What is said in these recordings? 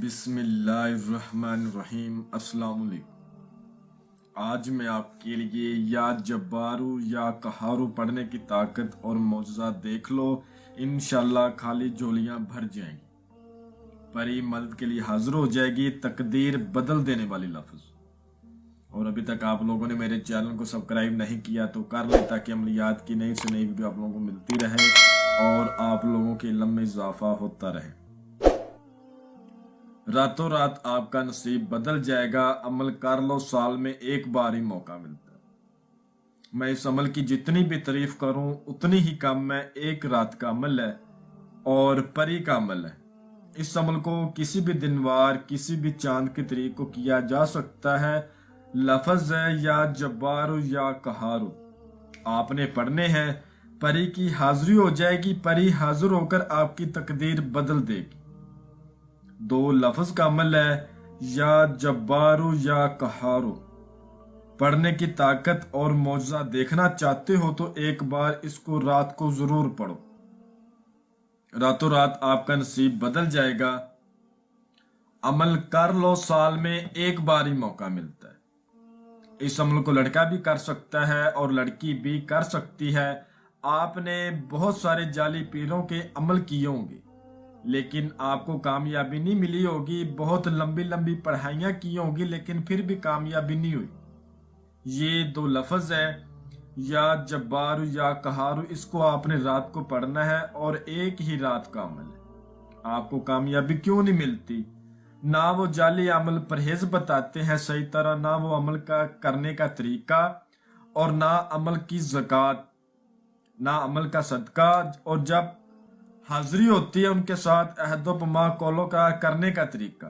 بسم اللہ الرحمن الرحیم۔ السلام علیکم۔ آج میں آپ کے لیے یا جبارو یا قہارو پڑھنے کی طاقت اور معجزہ دیکھ لو، انشاءاللہ خالی جھولیاں بھر جائیں گی، پری مدد کے لیے حاضر ہو جائے گی، تقدیر بدل دینے والی لفظ۔ اور ابھی تک آپ لوگوں نے میرے چینل کو سبسکرائب نہیں کیا تو کر لیں، تاکہ عملیات کی نئی سے نئی ویڈیو آپ لوگوں کو ملتی رہے اور آپ لوگوں کے علم میں اضافہ ہوتا رہے۔ راتوں رات آپ کا نصیب بدل جائے گا۔ عمل کر لو، سال میں ایک بار ہی موقع ملتا ہے۔ میں اس عمل کی جتنی بھی تعریف کروں اتنی ہی کم ہے۔ ایک رات کا عمل ہے اور پری کا عمل ہے۔ اس عمل کو کسی بھی دن وار، کسی بھی چاند کی تاریخ کو کیا جا سکتا ہے۔ لفظ ہے یا جبارو یا قہارو، آپ نے پڑھنے ہیں، پری کی حاضری ہو جائے گی، پری حاضر ہو کر آپ کی تقدیر بدل دے گی۔ دو لفظ کا عمل ہے، یا جبارو یا قہارو۔ پڑھنے کی طاقت اور معجزہ دیکھنا چاہتے ہو تو ایک بار اس کو رات کو ضرور پڑھو۔ راتوں رات آپ کا نصیب بدل جائے گا۔ عمل کر لو، سال میں ایک بار ہی موقع ملتا ہے۔ اس عمل کو لڑکا بھی کر سکتا ہے اور لڑکی بھی کر سکتی ہے۔ آپ نے بہت سارے جعلی پیروں کے عمل کیے ہوں گے، لیکن آپ کو کامیابی نہیں ملی ہوگی۔ بہت لمبی لمبی پڑھائیاں کی ہوں گی، لیکن پھر بھی کامیابی نہیں ہوئی۔ یہ دو لفظ ہے، یا جبارو یا قہارو، اس کو آپ نے رات کو پڑھنا ہے اور ایک ہی رات کا عمل ہے۔ آپ کو کامیابی کیوں نہیں ملتی؟ نہ وہ جعلی عمل پرہیز بتاتے ہیں صحیح طرح، نہ وہ عمل کا کرنے کا طریقہ، اور نہ عمل کی زکوٰۃ، نہ عمل کا صدقہ، اور جب حاضری ہوتی ہے ان کے ساتھ عہد و پیمان قول کا کرنے کا طریقہ۔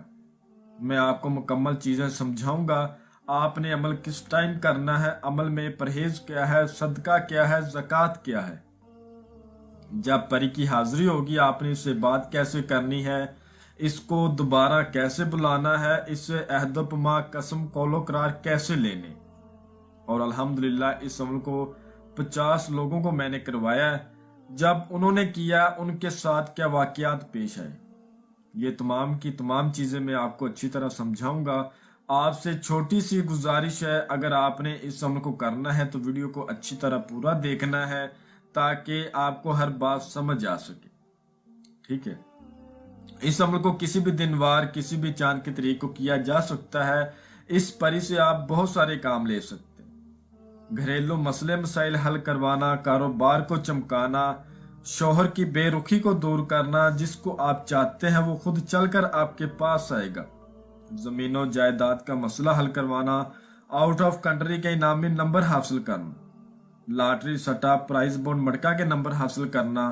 میں آپ کو مکمل چیزیں سمجھاؤں گا۔ آپ نے عمل کس ٹائم کرنا ہے، عمل میں پرہیز کیا ہے، صدقہ کیا ہے، زکوٰۃ کیا ہے۔ جب پری کی حاضری ہوگی آپ نے اس سے بات کیسے کرنی ہے، اس کو دوبارہ کیسے بلانا ہے، اس سے عہد و پیمان قسم قول و قرار کیسے لینے۔ اور الحمدللہ اس عمل کو 50 لوگوں کو میں نے کروایا ہے۔ جب انہوں نے کیا ان کے ساتھ کیا واقعات پیش آئے، یہ تمام کی تمام چیزیں میں آپ کو اچھی طرح سمجھاؤں گا۔ آپ سے چھوٹی سی گزارش ہے، اگر آپ نے اس عمل کو کرنا ہے تو ویڈیو کو اچھی طرح پورا دیکھنا ہے، تاکہ آپ کو ہر بات سمجھ آ سکے، ٹھیک ہے۔ اس عمل کو کسی بھی دن وار، کسی بھی چاند کی تاریخ کو کیا جا سکتا ہے۔ اس پری سے آپ بہت سارے کام لے سکتے ہیں۔ گھریلو مسئلے مسائل حل کروانا، کاروبار کو چمکانا، شوہر کی بے رخی کو دور کرنا، جس کو آپ چاہتے ہیں وہ خود چل کر آپ کے پاس آئے گا، زمین و جائیداد کا مسئلہ حل کروانا، آؤٹ آف کنٹری کے انعامی نمبر حاصل کرنا، لاٹری سٹا پرائز بونڈ مٹکا کے نمبر حاصل کرنا۔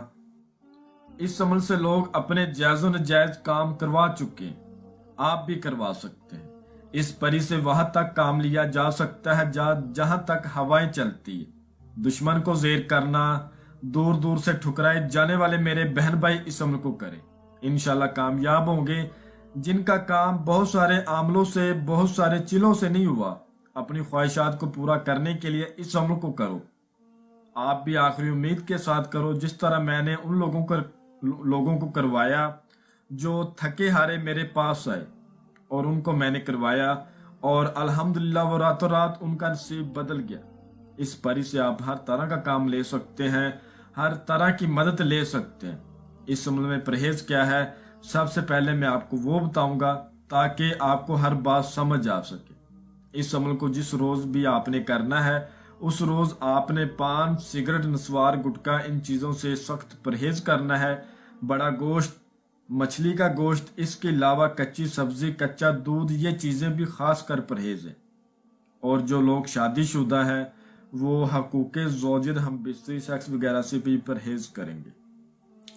اس عمل سے لوگ اپنے جائز و نجائز کام کروا چکے ہیں، آپ بھی کروا سکتے ہیں۔ اس پری سے وہاں تک کام لیا جا سکتا ہے جہاں تک ہوائیں چلتی ہے۔ دشمن کو زیر کرنا، دور دور سے ٹھکرائے جانے والے میرے بہن بھائی اس عمل کو کریں، انشاءاللہ کامیاب ہوں گے۔ جن کا کام بہت سارے عاملوں سے، بہت سارے چلوں سے نہیں ہوا، اپنی خواہشات کو پورا کرنے کے لیے اس عمل کو کرو۔ آپ بھی آخری امید کے ساتھ کرو، جس طرح میں نے ان لوگوں کو کروایا جو تھکے ہارے میرے پاس آئے، اور ان کو میں نے کروایا، اور الحمدللہ وہ راتوں رات ان کا نصیب بدل گیا۔ اس پری سے آپ ہر طرح کا کام لے سکتے ہیں، ہر طرح کی مدد لے سکتے ہیں۔ اس عمل میں پرہیز کیا ہے، سب سے پہلے میں آپ کو وہ بتاؤں گا تاکہ آپ کو ہر بات سمجھ آ سکے۔ اس عمل کو جس روز بھی آپ نے کرنا ہے، اس روز آپ نے پان، سگریٹ، نسوار، گٹکا، ان چیزوں سے سخت پرہیز کرنا ہے۔ بڑا گوشت، مچھلی کا گوشت، اس کے علاوہ کچی سبزی، کچا دودھ، یہ چیزیں بھی خاص کر پرہیز ہیں۔ اور جو لوگ شادی شدہ ہیں وہ حقوق زوجیت، ہم بستری، سیکس وغیرہ سے بھی پرہیز کریں گے۔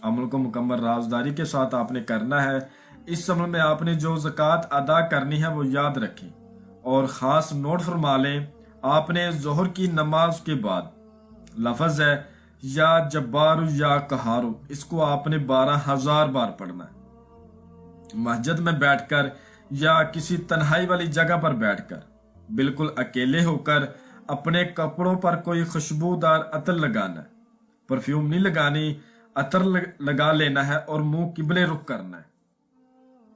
عمل کو مکمل رازداری کے ساتھ آپ نے کرنا ہے۔ اس عمل میں آپ نے جو زکوٰۃ ادا کرنی ہے وہ یاد رکھیں اور خاص نوٹ فرما لیں۔ آپ نے ظہر کی نماز کے بعد لفظ ہے یا جبارو یا قہارو، اس کو آپ نے 12,000 بار پڑھنا ہے، مسجد میں بیٹھ کر یا کسی تنہائی والی جگہ پر بیٹھ کر، بالکل اکیلے ہو کر۔ اپنے کپڑوں پر کوئی خوشبودار عطر لگانا ہے، پرفیوم نہیں لگانی، عطر لگا لینا ہے اور منہ قبلے رخ کرنا ہے۔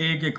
1-1